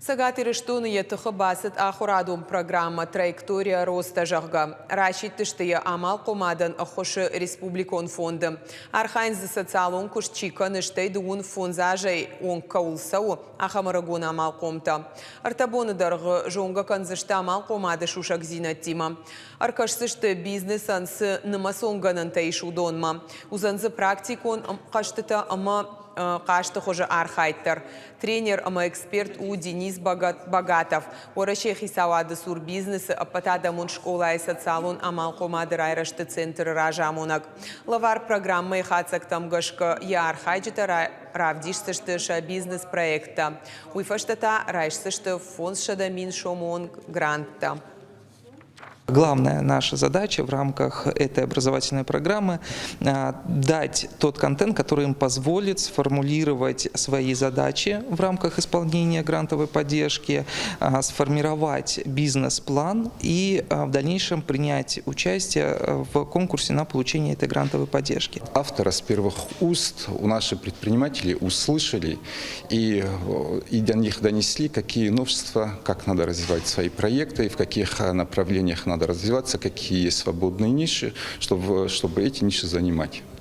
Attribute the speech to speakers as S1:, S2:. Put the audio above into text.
S1: Сагат ириштуны етіхі басыт ахурадум программа «Траектория роста жағға». Рашид тіштіе амал қомадын ұқышы республикон фонды. Архайнзы социалон күшчика ныштайды он фонзажай он каулсау ахамарагон амал қомта. Артабоны дарғы жоңға канзышты амал қомады шушак зинаттима. Аркашсышты бизнес ансы нымасонганын тайшудонма. Узанзы практикон қаштыта ама Кашты хожа архайттар. Тренер ама эксперт у Денис Богатов. Орашей хисавады сур бизнесы апатада мун школа и социалун амал комады райрашты центр ражамунак. Лавар программы хацак тамгашка я архайджита равдишсышты ша бизнес проекта. Уйфаштата райшсышты фонд шадамин шомон гранта.
S2: Главная наша задача в рамках этой образовательной программы – дать тот контент, который им позволит сформулировать свои задачи в рамках исполнения грантовой поддержки, сформировать бизнес-план и в дальнейшем принять участие в конкурсе на получение этой грантовой поддержки.
S3: Автора с первых уст у наших предпринимателей услышали и до них донесли, какие новшества, как надо развивать свои проекты, в каких направлениях надо развиваться, какие есть свободные ниши, чтобы эти ниши занимать.